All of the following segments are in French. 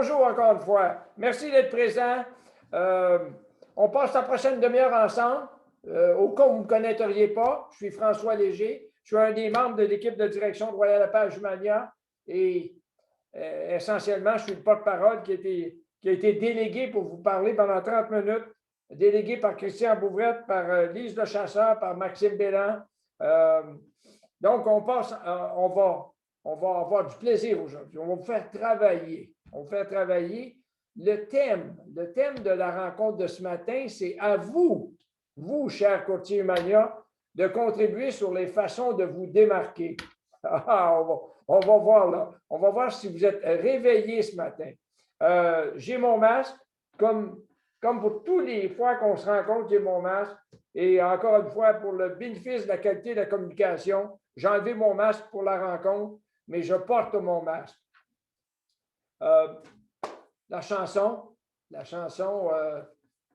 Bonjour encore une fois. Merci d'être présent. Euh, on passe la prochaine demi-heure ensemble. Au cas où vous ne me connaîtriez pas, je suis François Léger. Je suis un des membres de l'équipe de direction de Royal Lepage Humania et essentiellement, je suis le porte-parole qui a été délégué pour vous parler pendant 30 minutes, délégué par Christian Bouvrette, par Lise Le Chasseur, par Maxime Bélan. Donc, on va avoir du plaisir aujourd'hui. On va vous faire travailler. On va vous faire travailler. Le thème de la rencontre de ce matin, c'est à vous, chers courtiers Humania, de contribuer sur les façons de vous démarquer. On va voir là. On va voir si vous êtes réveillés ce matin. J'ai mon masque, comme pour toutes les fois qu'on se rencontre, j'ai mon masque. Et encore une fois, pour le bénéfice de la qualité de la communication, j'ai enlevé mon masque pour la rencontre, mais je porte mon masque. La chanson,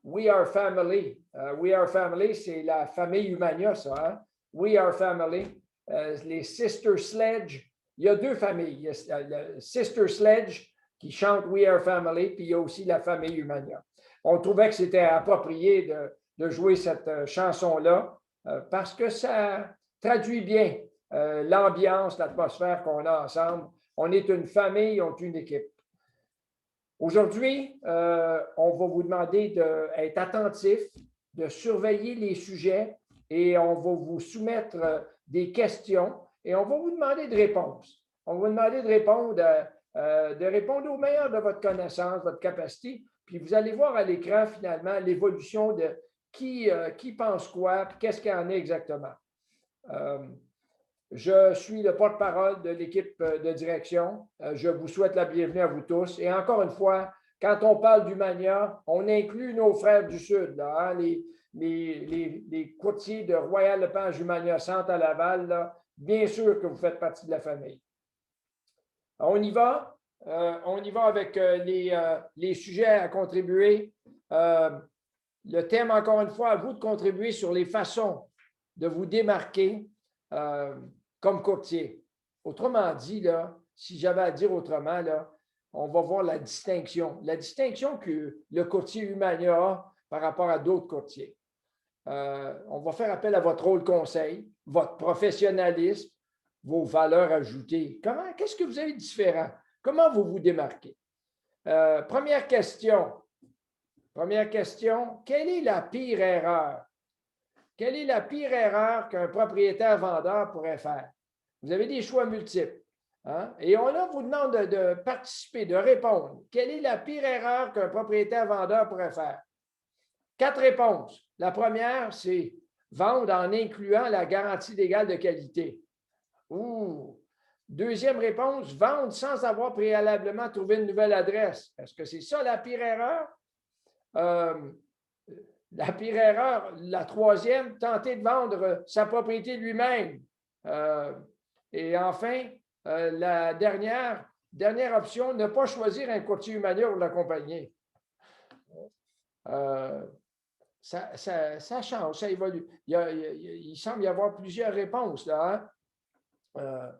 We Are Family. We Are Family, c'est la famille Humania, ça. Hein? We Are Family. Les Sister Sledge. Il y a deux familles. Il y a le Sister Sledge qui chante We Are Family, puis il y a aussi la famille Humania. On trouvait que c'était approprié de jouer cette chanson-là parce que ça traduit bien l'ambiance, l'atmosphère qu'on a ensemble. On est une famille, on est une équipe. Aujourd'hui, on va vous demander d'être attentif, de surveiller les sujets et on va vous soumettre des questions et on va vous demander de répondre. On va vous demander de répondre au meilleur de votre connaissance, votre capacité. Puis vous allez voir à l'écran finalement l'évolution de qui pense quoi, qu'est-ce qu'il y en est exactement. Je suis le porte-parole de l'équipe de direction. Je vous souhaite la bienvenue à vous tous. Et encore une fois, quand on parle d'Humania, on inclut nos frères du Sud, là, hein, les courtiers de Royal Lepage Humania Centre à Laval. Là, bien sûr que vous faites partie de la famille. On y va. On y va avec les sujets à contribuer. Le thème, encore une fois, à vous de contribuer sur les façons de vous démarquer comme courtier. Autrement dit, là, si j'avais à dire autrement, là, on va voir la distinction que le courtier Humania a par rapport à d'autres courtiers. On va faire appel à votre rôle conseil, votre professionnalisme, vos valeurs ajoutées. Qu'est-ce que vous avez de différent? Comment vous vous démarquez? Première question. Quelle est la pire erreur? Quelle est la pire erreur qu'un propriétaire-vendeur pourrait faire? Vous avez des choix multiples. Hein? Et on vous demande de participer, de répondre. Quelle est la pire erreur qu'un propriétaire-vendeur pourrait faire? 4 réponses. La première, c'est vendre en incluant la garantie légale de qualité. Deuxième réponse, vendre sans avoir préalablement trouvé une nouvelle adresse. Est-ce que c'est ça la pire erreur? La pire erreur, la troisième, tenter de vendre sa propriété lui-même. Et enfin, la dernière option, ne pas choisir un courtier Humania pour l'accompagner. Ça change, ça évolue. Il semble y avoir plusieurs réponses là. Hein?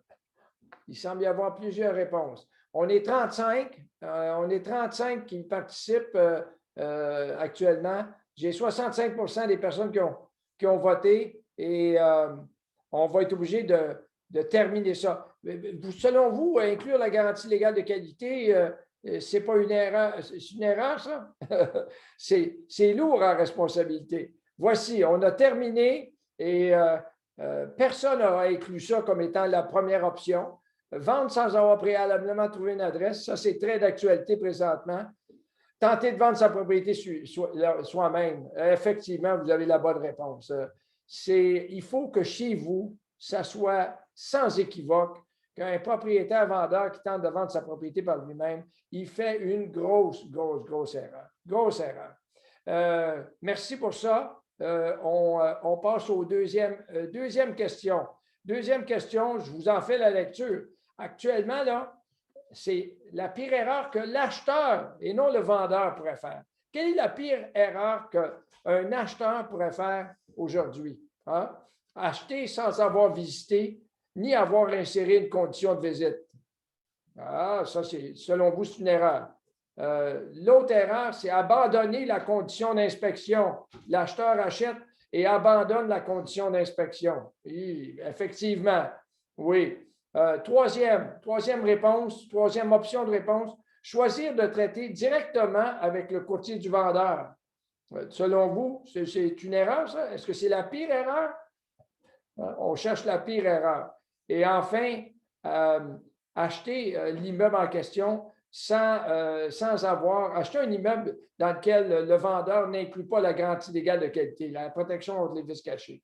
Il semble y avoir plusieurs réponses. On est 35 qui participent actuellement. J'ai 65% des personnes qui ont voté et on va être obligé de terminer ça. Selon vous, inclure la garantie légale de qualité, c'est pas une erreur. C'est une erreur, ça? C'est lourd en responsabilité. Voici, on a terminé et personne n'a inclus ça comme étant la première option. Vendre sans avoir préalablement trouvé une adresse, ça c'est très d'actualité présentement. Tenter de vendre sa propriété soi-même. Effectivement, vous avez la bonne réponse. Il faut que chez vous, ça soit sans équivoque qu'un propriétaire-vendeur qui tente de vendre sa propriété par lui-même, il fait une grosse erreur. Grosse erreur. Merci pour ça. On passe aux deuxième question. Deuxième question, je vous en fais la lecture. Actuellement, là, c'est la pire erreur que l'acheteur et non le vendeur pourrait faire. Quelle est la pire erreur qu'un acheteur pourrait faire aujourd'hui? Hein? Acheter sans avoir visité ni avoir inséré une condition de visite. Ah, ça, selon vous, c'est une erreur. L'autre erreur, c'est abandonner la condition d'inspection. L'acheteur achète et abandonne la condition d'inspection. Effectivement, oui. Troisième réponse, troisième option de réponse, choisir de traiter directement avec le courtier du vendeur. Selon vous, c'est une erreur, ça? Est-ce que c'est la pire erreur? On cherche la pire erreur. Et enfin, acheter l'immeuble en question sans avoir acheté un immeuble dans lequel le vendeur n'inclut pas la garantie légale de qualité, la protection contre les vices cachés.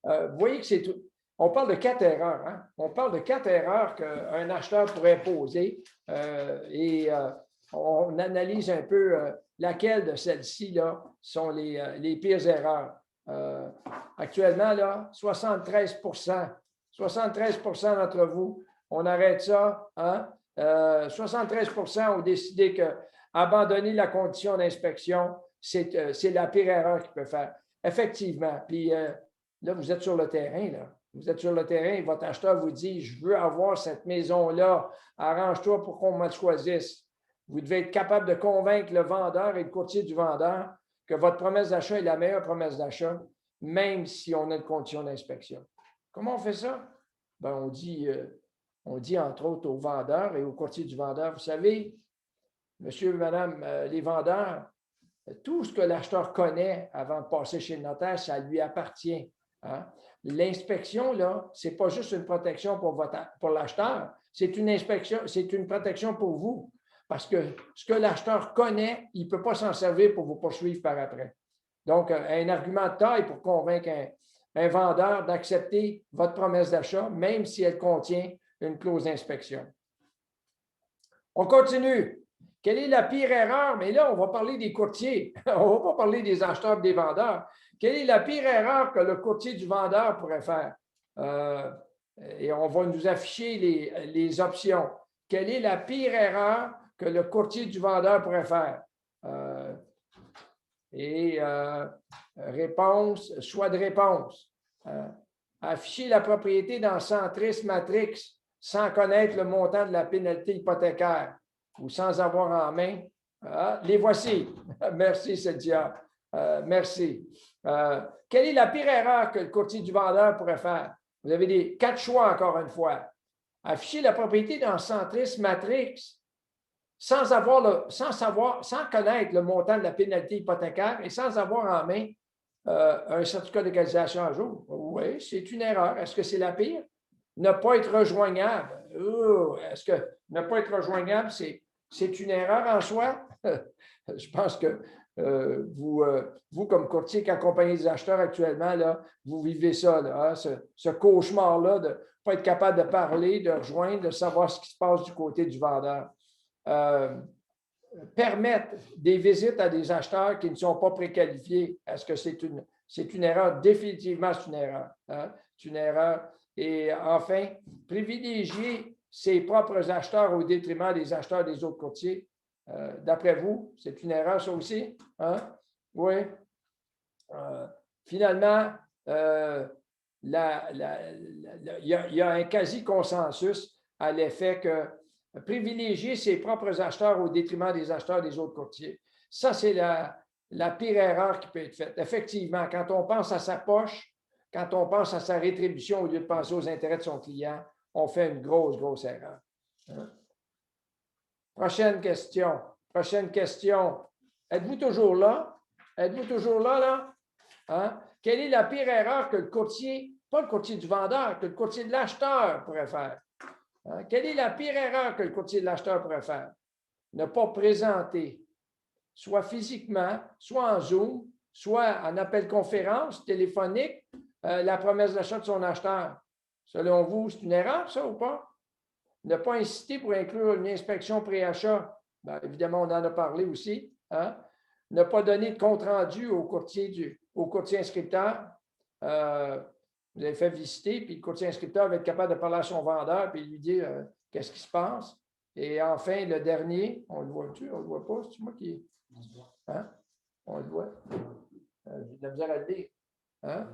Vous voyez que c'est tout. On parle de 4 erreurs. Hein? On parle de 4 erreurs qu'un acheteur pourrait poser on analyse un peu laquelle de celles-ci sont les pires erreurs. Actuellement, là, 73 d'entre vous, on arrête ça. Hein? 73 ont décidé qu'abandonner la condition d'inspection, c'est la pire erreur qu'il peut faire. Effectivement. Puis là, vous êtes sur le terrain, là. Vous êtes sur le terrain, votre acheteur vous dit « Je veux avoir cette maison-là, arrange-toi pour qu'on me le choisisse. » Vous devez être capable de convaincre le vendeur et le courtier du vendeur que votre promesse d'achat est la meilleure promesse d'achat, même si on a une condition d'inspection. Comment on fait ça? Ben, on dit entre autres au vendeur et au courtier du vendeur, vous savez, monsieur, madame, les vendeurs, tout ce que l'acheteur connaît avant de passer chez le notaire, ça lui appartient. Hein? L'inspection, là, ce n'est pas juste une protection pour l'acheteur, c'est une inspection, c'est une protection pour vous. Parce que ce que l'acheteur connaît, il ne peut pas s'en servir pour vous poursuivre par après. Donc, un argument de taille pour convaincre un vendeur d'accepter votre promesse d'achat, même si elle contient une clause d'inspection. On continue. Quelle est la pire erreur? Mais là, on va parler des courtiers. On ne va pas parler des acheteurs et des vendeurs. Quelle est la pire erreur que le courtier du vendeur pourrait faire? Et on va nous afficher les options. Quelle est la pire erreur que le courtier du vendeur pourrait faire? Réponse, choix de réponse. Afficher la propriété dans Centris Matrix sans connaître le montant de la pénalité hypothécaire ou sans avoir en main. Les voici. Merci, Cynthia. Merci. Quelle est la pire erreur que le courtier du vendeur pourrait faire? Vous avez 4 choix, encore une fois. Afficher la propriété dans Centris Matrix sans connaître le montant de la pénalité hypothécaire et sans avoir en main un certificat de localisation à jour. Oui, c'est une erreur. Est-ce que c'est la pire? Ne pas être rejoignable. Est-ce que ne pas être rejoignable, c'est une erreur en soi? Je pense que vous, comme courtier qui accompagnez des acheteurs actuellement, là, vous vivez ça, là, hein, ce cauchemar-là de ne pas être capable de parler, de rejoindre, de savoir ce qui se passe du côté du vendeur. Permettre des visites à des acheteurs qui ne sont pas préqualifiés. Est-ce que c'est une erreur? Définitivement, c'est une erreur. Hein? C'est une erreur. Et enfin, privilégier ses propres acheteurs au détriment des acheteurs des autres courtiers. D'après vous, c'est une erreur, ça aussi? Hein? Oui. Finalement, il y a un quasi-consensus à l'effet que privilégier ses propres acheteurs au détriment des acheteurs des autres courtiers. Ça, c'est la pire erreur qui peut être faite. Effectivement, quand on pense à sa poche, quand on pense à sa rétribution au lieu de penser aux intérêts de son client, on fait une grosse, grosse erreur. Prochaine question. Prochaine question. Êtes-vous toujours là? Êtes-vous toujours là? Hein? Quelle est la pire erreur que le courtier, pas le courtier du vendeur, que le courtier de l'acheteur pourrait faire? Hein? Quelle est la pire erreur que le courtier de l'acheteur pourrait faire? Ne pas présenter, soit physiquement, soit en Zoom, soit en appel conférence, téléphonique, la promesse d'achat de son acheteur. Selon vous, c'est une erreur, ça, ou pas? Ne pas inciter pour inclure une inspection pré-achat. Bien, évidemment, on en a parlé aussi. Hein? Ne pas donner de compte-rendu au courtier inscripteur. Vous avez fait visiter, puis le courtier inscripteur va être capable de parler à son vendeur et lui dire qu'est-ce qui se passe. Et enfin, le dernier, on le voit-tu? On ne le voit pas? C'est moi qui. Hein? On le voit. J'ai de la misère à le lire. Hein?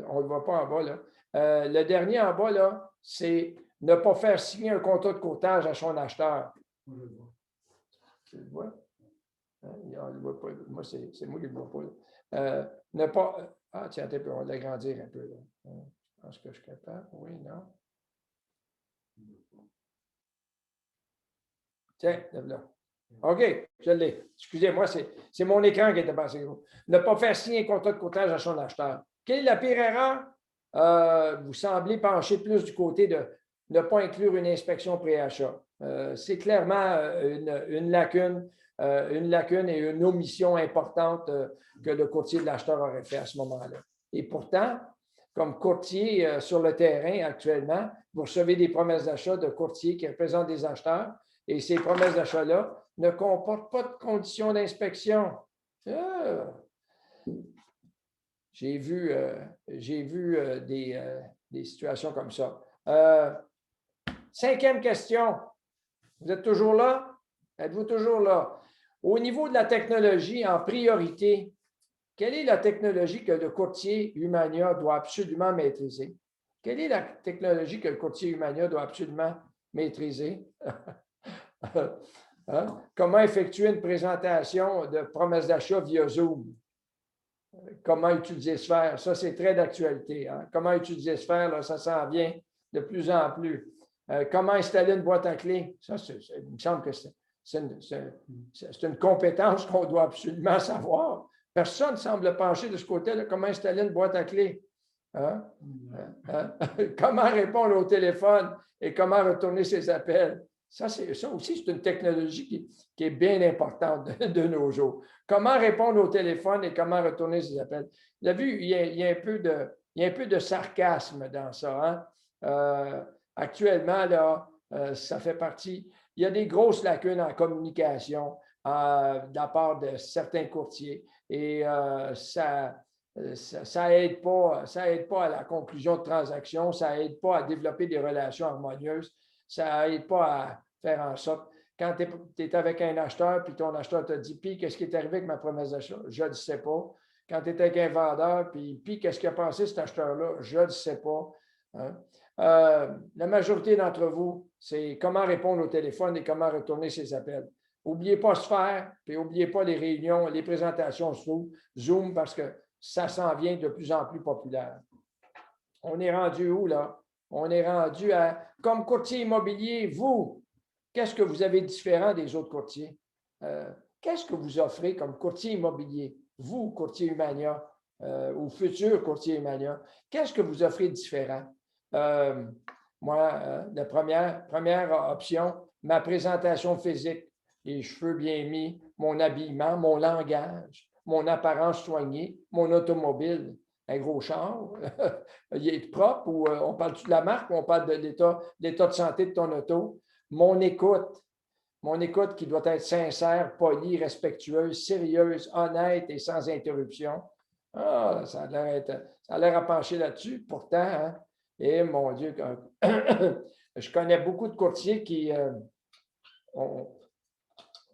On ne le voit pas en bas, là. Le dernier en bas, là, c'est ne pas faire signer un contrat de courtage à son acheteur. Tu le vois? Hein, on le voit pas. Moi, c'est moi qui ne le vois pas. Ne pas. Ah, tiens, on va l'agrandir un peu. Là. Je pense que je suis capable. Oui, non. Tiens, là. OK, je l'ai. Excusez-moi, c'est mon écran qui était passé gros. Ne pas faire signer un contrat de courtage à son acheteur. Quelle est la pire erreur? Vous semblez pencher plus du côté de ne pas inclure une inspection pré-achat. C'est clairement une lacune et une omission importante que le courtier de l'acheteur aurait fait à ce moment-là. Et pourtant, comme courtier sur le terrain actuellement, vous recevez des promesses d'achat de courtiers qui représentent des acheteurs et ces promesses d'achat-là ne comportent pas de conditions d'inspection. Ah! J'ai vu des situations comme ça. 5e question. Vous êtes toujours là? Êtes-vous toujours là? Au niveau de la technologie, en priorité, quelle est la technologie que le courtier Humania doit absolument maîtriser? Quelle est la technologie que le courtier Humania doit absolument maîtriser? Hein? Comment effectuer une présentation de promesse d'achat via Zoom? Comment utiliser Sphere? Ça, c'est très d'actualité. Hein? Comment utiliser Sphere, là, ça s'en vient de plus en plus. Comment installer une boîte à clés? Ça, il me semble que c'est une compétence qu'on doit absolument savoir. Personne ne semble pencher de ce côté-là. Comment installer une boîte à clés? Hein? Comment répondre au téléphone et comment retourner ses appels? Ça aussi, c'est une technologie qui est bien importante de nos jours. Comment répondre au téléphone et comment retourner ses appels? Vous avez vu, il y a un peu de sarcasme dans ça. Hein? Actuellement, là, ça fait partie. Il y a des grosses lacunes en communication de la part de certains courtiers et ça aide pas à la conclusion de transactions, ça aide pas à développer des relations harmonieuses, ça aide pas à faire en sorte, quand tu es avec un acheteur, puis ton acheteur te dit, puis qu'est-ce qui est arrivé avec ma promesse d'achat? Je ne le sais pas. Quand tu es avec un vendeur, puis qu'est-ce qu'il a pensé cet acheteur-là? Je ne le sais pas. Hein? La majorité d'entre vous, c'est comment répondre au téléphone et comment retourner ses appels. N'oubliez pas Sphere, puis n'oubliez pas les réunions, les présentations sur Zoom, parce que ça s'en vient de plus en plus populaire. On est rendu où, là? On est rendu à, comme courtier immobilier, vous, qu'est-ce que vous avez de différent des autres courtiers? Qu'est-ce que vous offrez comme courtier immobilier? Vous, courtier Humania, ou futur courtier Humania, qu'est-ce que vous offrez de différent? Moi, la première option, ma présentation physique, les cheveux bien mis, mon habillement, mon langage, mon apparence soignée, mon automobile, un gros char, il est propre ou on parle-tu de la marque ou on parle de l'état de santé de ton auto? Mon écoute qui doit être sincère, polie, respectueuse, sérieuse, honnête et sans interruption. Ah, ça a l'air à pencher là-dessus, pourtant, hein? Et mon Dieu, je connais beaucoup de courtiers qui ont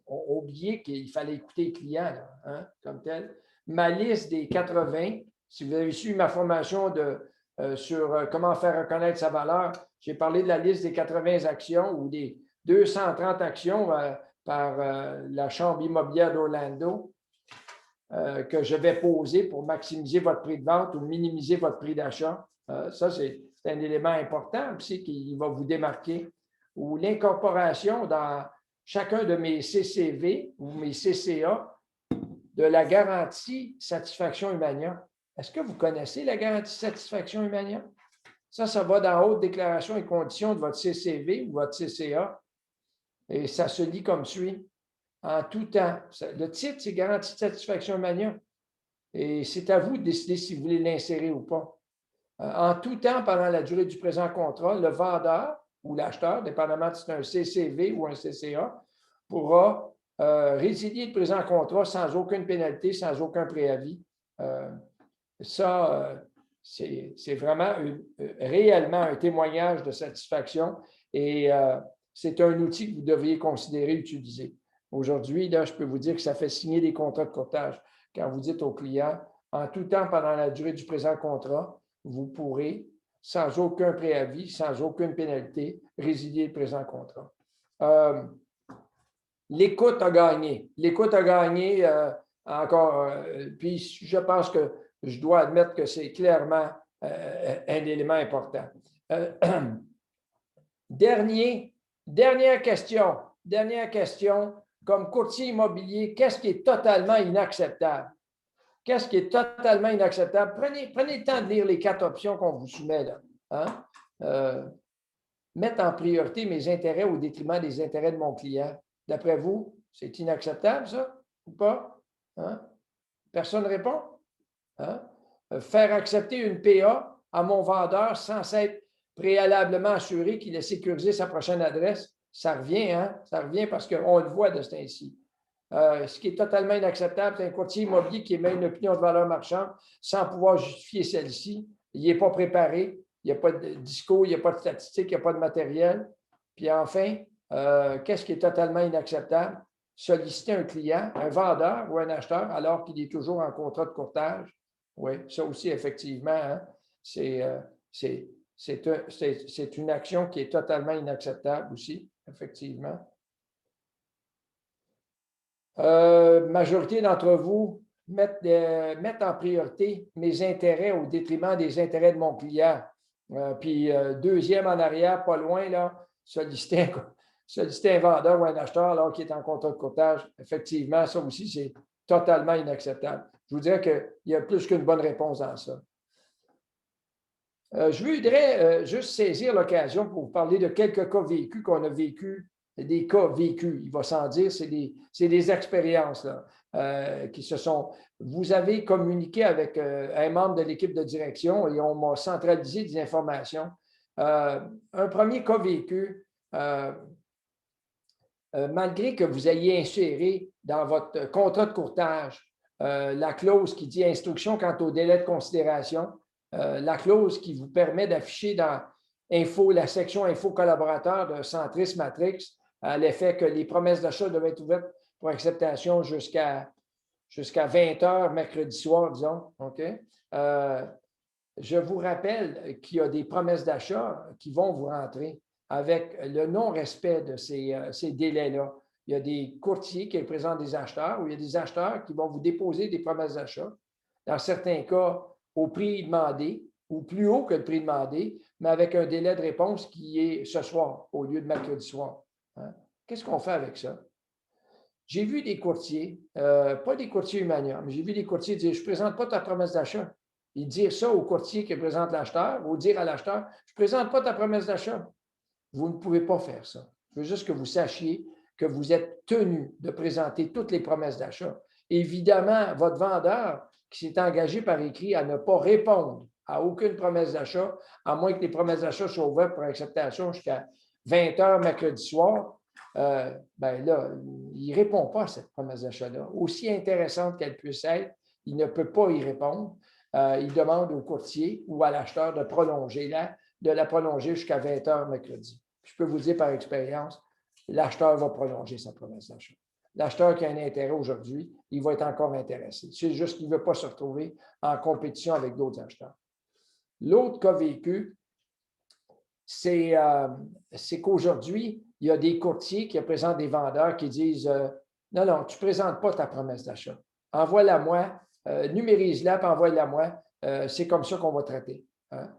oublié qu'il fallait écouter les clients, là, hein, comme tel. Ma liste des 80, si vous avez su ma formation sur comment faire reconnaître sa valeur, j'ai parlé de la liste des 80 actions ou des 230 actions par la Chambre immobilière d'Orlando que je vais poser pour maximiser votre prix de vente ou minimiser votre prix d'achat. Ça, c'est un élément important aussi qui va vous démarquer. Ou l'incorporation dans chacun de mes CCV ou mes CCA de la garantie satisfaction Humania. Est-ce que vous connaissez la garantie satisfaction Humania? Ça va dans haute déclaration et conditions de votre CCV ou votre CCA. Et ça se lit comme suit. En tout temps. Le titre, c'est garantie de satisfaction Humania. Et c'est à vous de décider si vous voulez l'insérer ou pas. En tout temps, pendant la durée du présent contrat, le vendeur ou l'acheteur, dépendamment si c'est un CCV ou un CCA, pourra résilier le présent contrat sans aucune pénalité, sans aucun préavis. C'est vraiment réellement un témoignage de satisfaction et c'est un outil que vous devriez considérer utiliser. Aujourd'hui, là, je peux vous dire que ça fait signer des contrats de courtage. Quand vous dites au client, en tout temps pendant la durée du présent contrat, vous pourrez, sans aucun préavis, sans aucune pénalité, résilier le présent contrat. l'écoute a gagné. L'écoute a gagné encore. Puis je pense que je dois admettre que c'est clairement un élément important. Dernière question. Dernière question. Comme courtier immobilier, qu'est-ce qui est totalement inacceptable? Qu'est-ce qui est totalement inacceptable? Prenez le temps de lire les 4 options qu'on vous soumet là. Hein? Mettre en priorité mes intérêts au détriment des intérêts de mon client. D'après vous, c'est inacceptable, ça, ou pas? Hein? Personne ne répond? Hein? Faire accepter une PA à mon vendeur sans s'être préalablement assuré qu'il a sécurisé sa prochaine adresse, ça revient, hein? Ça revient parce qu'on le voit de ce temps-ci. Ce qui est totalement inacceptable, c'est un courtier immobilier qui émet une opinion de valeur marchande sans pouvoir justifier celle-ci. Il n'est pas préparé, il n'y a pas de discours, il n'y a pas de statistiques, il n'y a pas de matériel. Puis enfin, qu'est-ce qui est totalement inacceptable? Solliciter un client, un vendeur ou un acheteur alors qu'il est toujours en contrat de courtage. Oui, ça aussi, effectivement, hein, c'est une action qui est totalement inacceptable aussi, effectivement. Majorité d'entre vous mettent en priorité mes intérêts au détriment des intérêts de mon client. Puis deuxième en arrière, pas loin, là, solliciter un vendeur ou un acheteur alors qu'il est en contrat de courtage. Effectivement, ça aussi, c'est totalement inacceptable. Je vous dirais qu'il y a plus qu'une bonne réponse dans ça. Je voudrais juste saisir l'occasion pour vous parler de quelques cas vécus qu'on a vécus. Des cas vécus, il va sans dire, c'est des expériences là, qui se sont. Vous avez communiqué avec un membre de l'équipe de direction et on m'a centralisé des informations. Un premier cas vécu, malgré que vous ayez inséré dans votre contrat de courtage la clause qui dit instruction quant au délai de considération, la clause qui vous permet d'afficher dans la section Info collaborateur de Centris Matrix, à l'effet que les promesses d'achat doivent être ouvertes pour acceptation jusqu'à 20 heures mercredi soir, disons. OK? Je vous rappelle qu'il y a des promesses d'achat qui vont vous rentrer avec le non-respect de ces délais-là. Il y a des courtiers qui représentent des acheteurs ou il y a des acheteurs qui vont vous déposer des promesses d'achat. Dans certains cas, au prix demandé ou plus haut que le prix demandé, mais avec un délai de réponse qui est ce soir au lieu de mercredi soir. Hein? Qu'est-ce qu'on fait avec ça? J'ai vu des courtiers, pas des courtiers humaniums, mais j'ai vu des courtiers dire, je ne présente pas ta promesse d'achat. Ils disent ça au courtier qui présente l'acheteur ou dire à l'acheteur, je ne présente pas ta promesse d'achat. Vous ne pouvez pas faire ça. Je veux juste que vous sachiez que vous êtes tenu de présenter toutes les promesses d'achat. Évidemment, votre vendeur qui s'est engagé par écrit à ne pas répondre à aucune promesse d'achat, à moins que les promesses d'achat soient ouvertes pour acceptation jusqu'à 20 heures mercredi soir, ben là, il ne répond pas à cette promesse d'achat-là. Aussi intéressante qu'elle puisse être, il ne peut pas y répondre. Il demande au courtier ou à l'acheteur de la prolonger jusqu'à 20 heures mercredi. Je peux vous dire par expérience, l'acheteur va prolonger sa promesse d'achat. L'acheteur qui a un intérêt aujourd'hui, il va être encore intéressé. C'est juste qu'il ne veut pas se retrouver en compétition avec d'autres acheteurs. L'autre cas vécu, c'est qu'aujourd'hui, il y a des courtiers qui représentent des vendeurs qui disent non, non, tu ne présentes pas ta promesse d'achat. Envoie-la-moi, numérise-la, puis envoie-la-moi. C'est comme ça qu'on va traiter. Hein?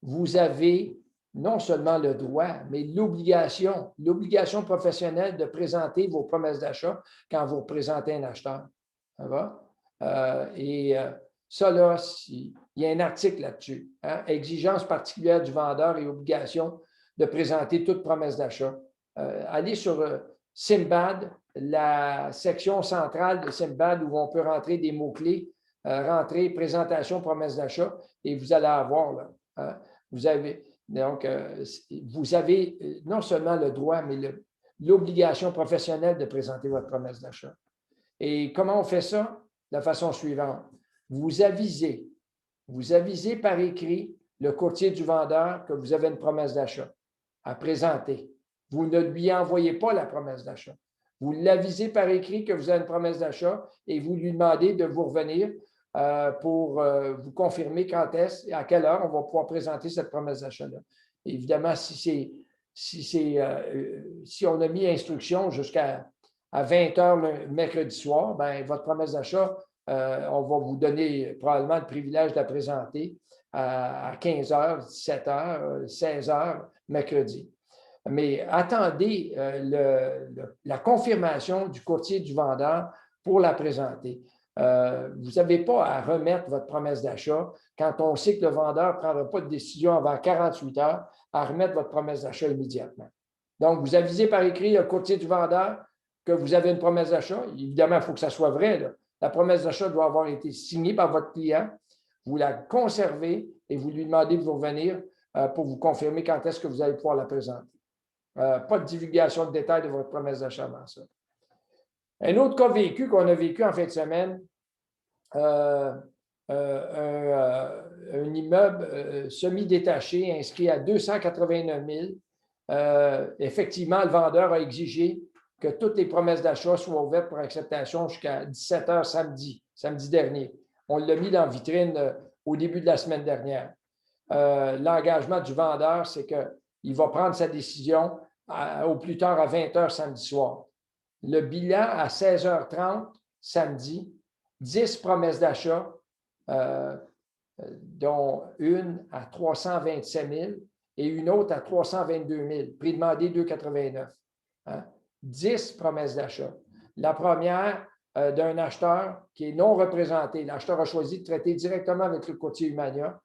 Vous avez non seulement le droit, mais l'obligation professionnelle de présenter vos promesses d'achat quand vous représentez un acheteur. Ça va? Ça, là, il y a un article là-dessus. Hein? Exigence particulière du vendeur et obligation de présenter toute promesse d'achat. Allez sur Simbad, la section centrale de Simbad où on peut rentrer des mots-clés, rentrer présentation, promesse d'achat, et vous allez avoir là. Hein? Vous avez non seulement le droit, mais l'obligation professionnelle de présenter votre promesse d'achat. Et comment on fait ça? De la façon suivante. Vous avisez par écrit le courtier du vendeur que vous avez une promesse d'achat à présenter. Vous ne lui envoyez pas la promesse d'achat. Vous l'avisez par écrit que vous avez une promesse d'achat et vous lui demandez de vous revenir pour vous confirmer quand est-ce et à quelle heure on va pouvoir présenter cette promesse d'achat-là. Évidemment, si on a mis instruction jusqu'à à 20 heures le mercredi soir, bien, votre promesse d'achat, on va vous donner probablement le privilège de la présenter à 15 heures, 17 heures, 16 heures mercredi. Mais attendez la confirmation du courtier du vendeur pour la présenter. Vous n'avez pas à remettre votre promesse d'achat quand on sait que le vendeur ne prendra pas de décision avant 48 heures à remettre votre promesse d'achat immédiatement. Donc, vous avisez par écrit le courtier du vendeur que vous avez une promesse d'achat. Évidemment, il faut que ça soit vrai, là. La promesse d'achat doit avoir été signée par votre client. Vous la conservez et vous lui demandez de vous revenir pour vous confirmer quand est-ce que vous allez pouvoir la présenter. Pas de divulgation de détails de votre promesse d'achat avant ça. Un autre cas vécu qu'on a vécu en fin de semaine, un immeuble semi-détaché inscrit à 289 000. Effectivement, le vendeur a exigé que toutes les promesses d'achat soient ouvertes pour acceptation jusqu'à 17 heures samedi dernier. On l'a mis dans la vitrine au début de la semaine dernière. L'engagement du vendeur, c'est qu'il va prendre sa décision au plus tard à 20 heures samedi soir. Le bilan à 16h30 samedi, 10 promesses d'achat, dont une à 327 000 et une autre à 322 000, prix demandé 2,89. 10 promesses d'achat. La première d'un acheteur qui est non représenté. L'acheteur a choisi de traiter directement avec le courtier Humania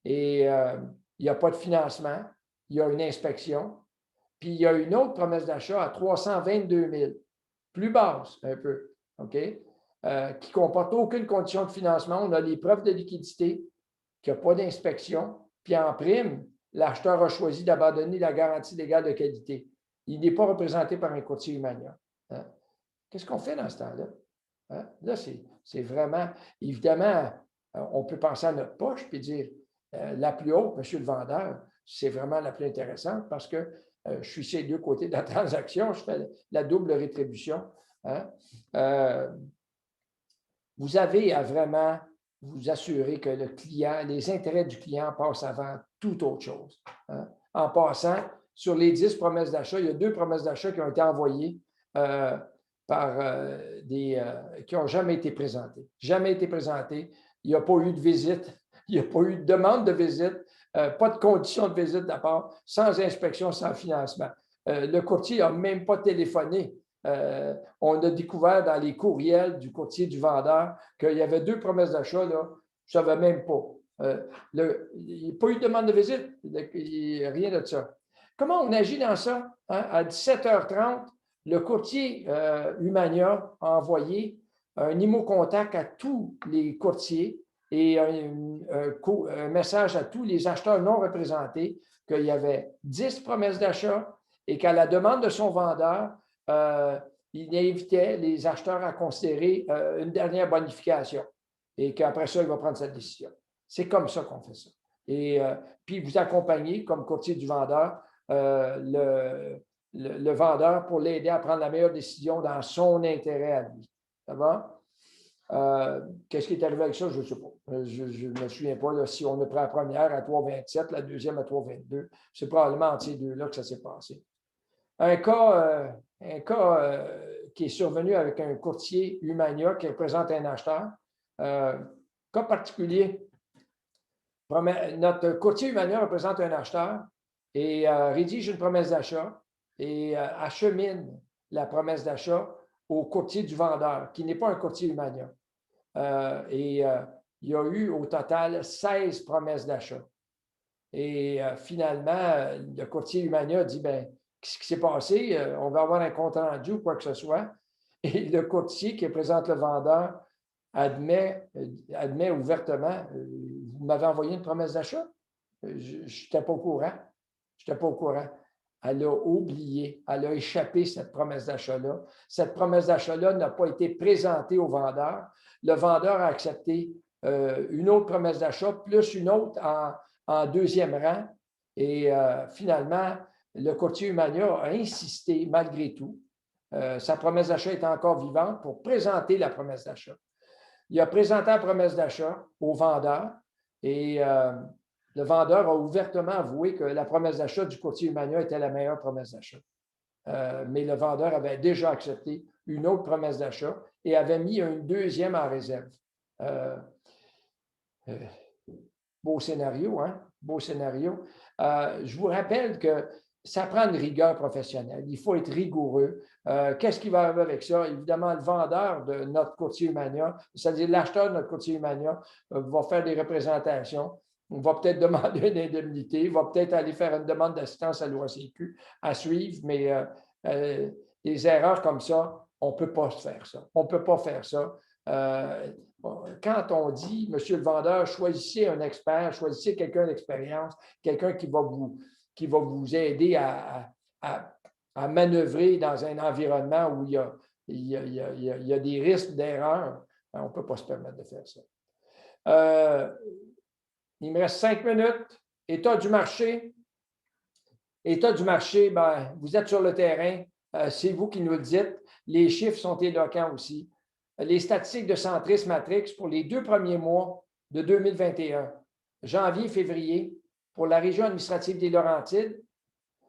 et il n'y a pas de financement, il y a une inspection. Puis il y a une autre promesse d'achat à 322 000, plus basse un peu, OK? Qui ne comporte aucune condition de financement. On a les preuves de liquidité, qu'il n'y a pas d'inspection. Puis en prime, l'acheteur a choisi d'abandonner la garantie légale de qualité. Il n'est pas représenté par un courtier Humania. Hein? Qu'est-ce qu'on fait dans ce temps-là? Hein? Là, c'est vraiment, évidemment, on peut penser à notre poche et dire la plus haute, monsieur le vendeur, c'est vraiment la plus intéressante parce que je suis sur les deux côtés de la transaction, je fais la double rétribution. Hein? Vous avez à vraiment vous assurer que le client, les intérêts du client passent avant toute autre chose. Hein? En passant, sur les 10 promesses d'achat, il y a 2 promesses d'achat qui ont été envoyées par qui n'ont jamais été présentées. Jamais été présentées. Il n'y a pas eu de visite. Il n'y a pas eu de demande de visite. Pas de condition de visite de la part, sans inspection, sans financement. Le courtier n'a même pas téléphoné. On a découvert dans les courriels du courtier du vendeur qu'il y avait 2 promesses d'achat, là, je ne savais même pas. Il n'y a pas eu de demande de visite, rien de ça. Comment on agit dans ça? Hein? À 17h30, le courtier Humania a envoyé un IMO-contact à tous les courtiers et un message à tous les acheteurs non représentés qu'il y avait 10 promesses d'achat et qu'à la demande de son vendeur, il invitait les acheteurs à considérer une dernière bonification et qu'après ça, il va prendre sa décision. C'est comme ça qu'on fait ça. Et puis, vous accompagnez, comme courtier du vendeur, le vendeur pour l'aider à prendre la meilleure décision dans son intérêt à lui. Ça va? Qu'est-ce qui est arrivé avec ça? Je ne sais pas. Je ne me souviens pas là, si on a pris la première à 3,27, la deuxième à 3,22. C'est probablement entre ces deux-là que ça s'est passé. Un cas qui est survenu avec un courtier Humania qui représente un acheteur. Cas particulier. Notre courtier Humania représente un acheteur et rédige une promesse d'achat et achemine la promesse d'achat au courtier du vendeur, qui n'est pas un courtier Humania. Il y a eu au total 16 promesses d'achat. Et finalement, le courtier Humania dit, bien, qu'est-ce qui s'est passé? On va avoir un compte rendu ou quoi que ce soit. Et le courtier qui représente le vendeur admet ouvertement, vous m'avez envoyé une promesse d'achat? Je n'étais pas au courant. Je n'étais pas au courant. Elle a oublié, elle a échappé cette promesse d'achat-là. Cette promesse d'achat-là n'a pas été présentée au vendeur. Le vendeur a accepté une autre promesse d'achat, plus une autre en deuxième rang. Et finalement, le courtier Humania a insisté, malgré tout, sa promesse d'achat est encore vivante, pour présenter la promesse d'achat. Il a présenté la promesse d'achat au vendeur et le vendeur a ouvertement avoué que la promesse d'achat du courtier Humania était la meilleure promesse d'achat. mais le vendeur avait déjà accepté une autre promesse d'achat et avait mis une deuxième en réserve. Beau scénario, hein? Beau scénario. Je vous rappelle que ça prend une rigueur professionnelle. Il faut être rigoureux. Qu'est-ce qui va arriver avec ça? Évidemment, le vendeur de notre courtier Humania, c'est-à-dire l'acheteur de notre courtier Humania, va faire des représentations. On va peut-être demander une indemnité, il va peut-être aller faire une demande d'assistance à l'OACQ à suivre, mais des erreurs comme ça, on ne peut pas faire ça. On ne peut pas faire ça. Quand on dit, monsieur le vendeur, choisissez un expert, choisissez quelqu'un d'expérience, quelqu'un qui va vous aider à manœuvrer dans un environnement où il y a des risques d'erreur, on ne peut pas se permettre de faire ça. Il me reste 5 minutes. État du marché. État du marché, ben, vous êtes sur le terrain. C'est vous qui nous le dites. Les chiffres sont éloquents aussi. Les statistiques de Centris Matrix pour les 2 premiers mois de 2021, janvier-février, pour la région administrative des Laurentides,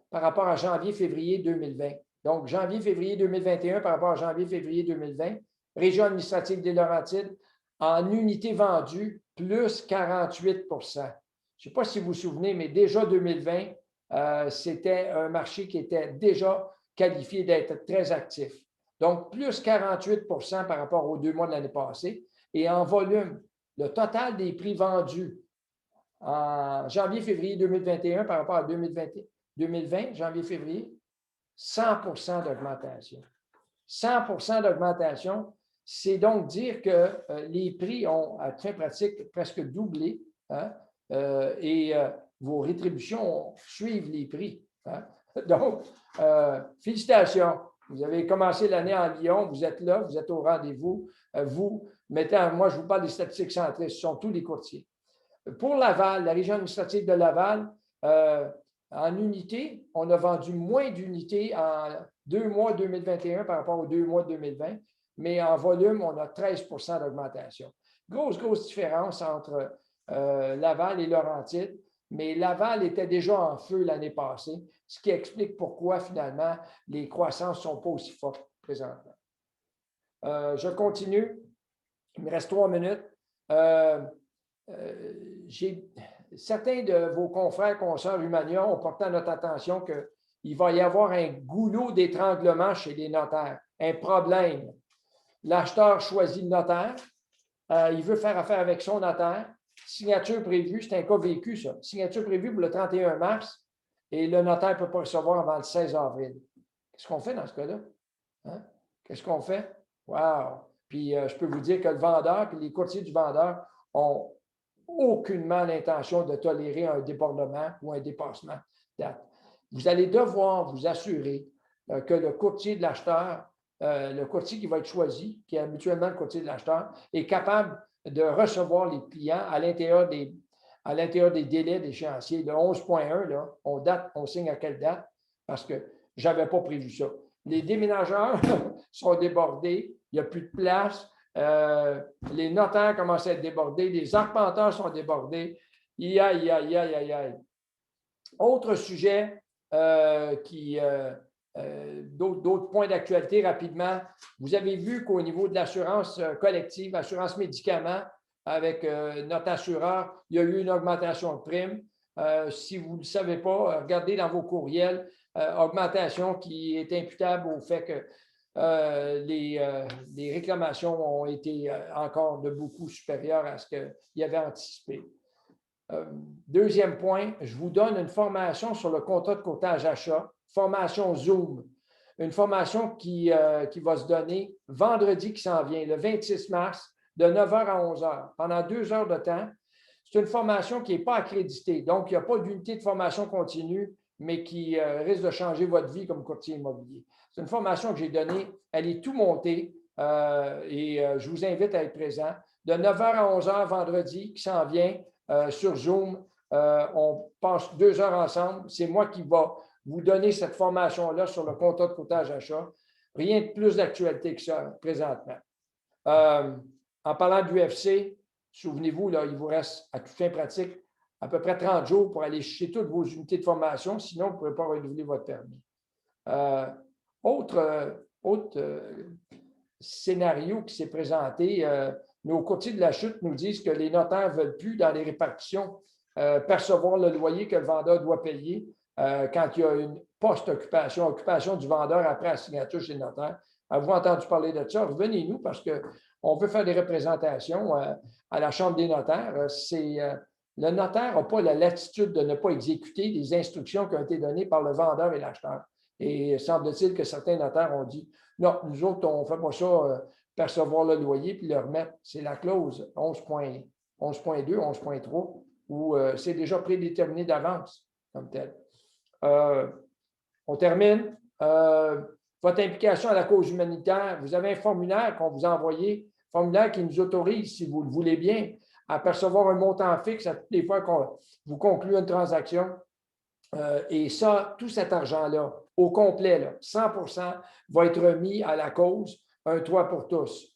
par rapport à janvier-février 2020. Donc, janvier-février 2021 par rapport à janvier-février 2020, région administrative des Laurentides, en unités vendues, plus 48 %. Je ne sais pas si vous vous souvenez, mais déjà 2020, c'était un marché qui était déjà qualifié d'être très actif. Donc, plus 48 % par rapport aux 2 mois de l'année passée. Et en volume, le total des prix vendus en janvier-février 2021 par rapport à 2020, janvier-février, 100 % d'augmentation. 100 % d'augmentation, c'est donc dire que les prix ont, à fin pratique, presque doublé, hein, et vos rétributions suivent les prix. Hein. Donc, félicitations. Vous avez commencé l'année en Lyon, vous êtes là, vous êtes au rendez-vous. Moi, je vous parle des statistiques centrées, ce sont tous les courtiers. Pour Laval, la région administrative de Laval, en unité, on a vendu moins d'unités en 2 mois 2021 par rapport aux 2 mois 2020, mais en volume, on a 13 % d'augmentation. Grosse différence entre Laval et Laurentides, mais Laval était déjà en feu l'année passée, ce qui explique pourquoi, finalement, les croissances ne sont pas aussi fortes présentement. Je continue. Il me reste 3 minutes. Certains de vos confrères, consoeurs Humania ont porté à notre attention qu'il va y avoir un goulot d'étranglement chez les notaires, un problème. L'acheteur choisit le notaire, il veut faire affaire avec son notaire, signature prévue, c'est un cas vécu ça, signature prévue pour le 31 mars et le notaire ne peut pas recevoir avant le 16 avril. Qu'est-ce qu'on fait dans ce cas-là? Hein? Qu'est-ce qu'on fait? Wow! Puis je peux vous dire que le vendeur, puis les courtiers du vendeur ont aucunement l'intention de tolérer un débordement ou un dépassement de date. Vous allez devoir vous assurer que le courtier de l'acheteur, le courtier qui va être choisi, qui est habituellement le courtier de l'acheteur, est capable de recevoir les clients à l'intérieur des délais d'échéancier. Le 11.1, on signe à quelle date? Parce que je n'avais pas prévu ça. Les déménageurs sont débordés, il n'y a plus de place. Les notaires commencent à être débordés, les arpenteurs sont débordés. Aïe. Autre sujet, d'autres points d'actualité rapidement. Vous avez vu qu'au niveau de l'assurance collective, assurance médicaments, avec notre assureur, il y a eu une augmentation de primes. Si vous ne le savez pas, regardez dans vos courriels, augmentation qui est imputable au fait que les réclamations ont été encore de beaucoup supérieures à ce qu'il y avait anticipé. Deuxième point, je vous donne une formation sur le contrat de courtage achat, formation Zoom, une formation qui va se donner vendredi qui s'en vient, le 26 mars, de 9h à 11h, pendant 2 heures de temps. C'est une formation qui n'est pas accréditée, donc il n'y a pas d'unité de formation continue, mais qui risque de changer votre vie comme courtier immobilier. C'est une formation que j'ai donnée, elle est tout montée et je vous invite à être présent. De 9h à 11h vendredi qui s'en vient sur Zoom, on passe 2 heures ensemble. C'est moi qui va vous donner cette formation-là sur le contrat de courtage achat. Rien de plus d'actualité que ça présentement. En parlant de l'UFC, souvenez-vous, là, il vous reste à toute fin pratique à peu près 30 jours pour aller chercher toutes vos unités de formation, sinon vous ne pourrez pas renouveler votre permis. Autre scénario qui s'est présenté, nos courtiers de la chute nous disent que les notaires ne veulent plus, dans les répartitions, percevoir le loyer que le vendeur doit payer quand il y a une occupation du vendeur après la signature chez le notaire. Avez-vous entendu parler de ça? Revenez-nous parce qu'on veut faire des représentations à la Chambre des notaires. Le notaire n'a pas la latitude de ne pas exécuter les instructions qui ont été données par le vendeur et l'acheteur. Et semble-t-il que certains notaires ont dit non, nous autres, on ne fait pas ça, percevoir le loyer puis le remettre. C'est la clause 11.2, 11.3, où c'est déjà prédéterminé d'avance comme tel. On termine. Votre implication à la cause humanitaire, vous avez un formulaire qu'on vous a envoyé, formulaire qui nous autorise, si vous le voulez bien, à percevoir un montant fixe à toutes les fois qu'on vous conclut une transaction. Et ça, tout cet argent-là, au complet, là, 100% va être remis à la cause, un toit pour tous.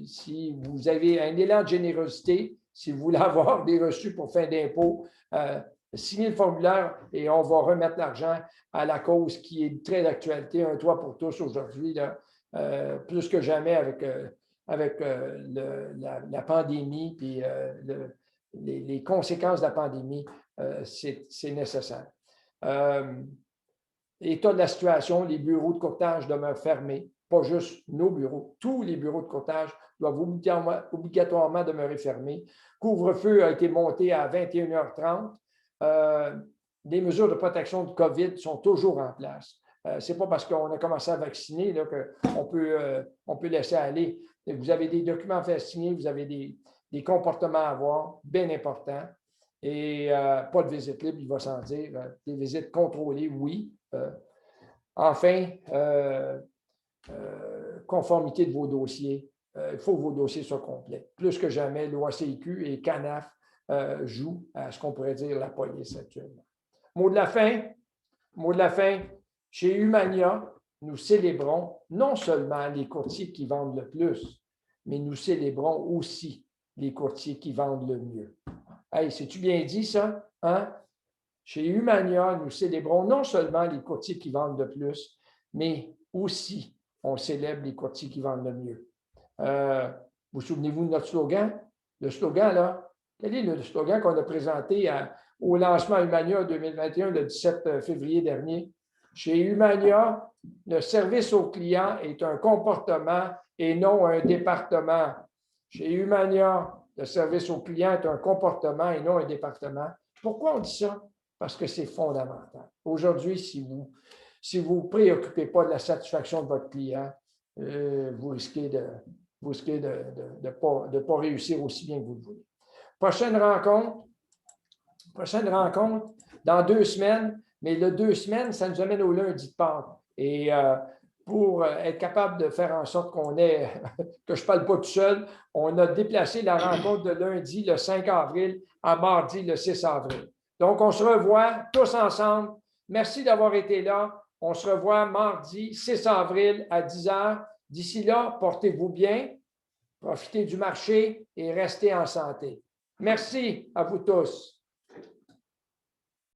Si vous avez un élan de générosité, si vous voulez avoir des reçus pour fin d'impôt, signez le formulaire et on va remettre l'argent à la cause qui est très d'actualité, un toit pour tous aujourd'hui, plus que jamais avec la pandémie et les conséquences de la pandémie. C'est nécessaire. État de la situation, les bureaux de courtage demeurent fermés, pas juste nos bureaux, tous les bureaux de courtage doivent obligatoirement demeurer fermés. Couvre-feu a été monté à 21h30. Les mesures de protection de COVID sont toujours en place. Ce n'est pas parce qu'on a commencé à vacciner qu'on peut laisser aller. Vous avez des documents à faire signer, vous avez des comportements à avoir, bien importants. Et pas de visite libre, il va s'en dire. Des visites contrôlées, oui. Enfin, conformité de vos dossiers. Il faut que vos dossiers soient complets. Plus que jamais, l'OACIQ et CANAF jouent à ce qu'on pourrait dire la police actuellement. Mot de la fin. Chez Humania, nous célébrons non seulement les courtiers qui vendent le plus, mais nous célébrons aussi les courtiers qui vendent le mieux. Hey, c'est-tu bien dit, ça? Hein? Chez Humania, nous célébrons non seulement les courtiers qui vendent le plus, mais aussi on célèbre les courtiers qui vendent le mieux. Vous souvenez-vous de notre slogan? Le slogan, là, quel est le slogan qu'on a présenté au lancement Humania 2021 le 17 février dernier? Chez Humania, le service au client est un comportement et non un département. Chez Humania, le service au client est un comportement et non un département. Pourquoi on dit ça? Parce que c'est fondamental. Aujourd'hui, si vous ne préoccupez pas de la satisfaction de votre client, vous risquez de ne pas réussir aussi bien que vous le voulez. Prochaine rencontre dans 2 semaines, mais le 2 semaines, ça nous amène au lundi de Pâques. Et pour être capable de faire en sorte que je ne parle pas tout seul, on a déplacé la rencontre de lundi, le 5 avril, à mardi, le 6 avril. Donc, on se revoit tous ensemble. Merci d'avoir été là. On se revoit mardi, 6 avril, à 10h. D'ici là, portez-vous bien, profitez du marché et restez en santé. Merci à vous tous.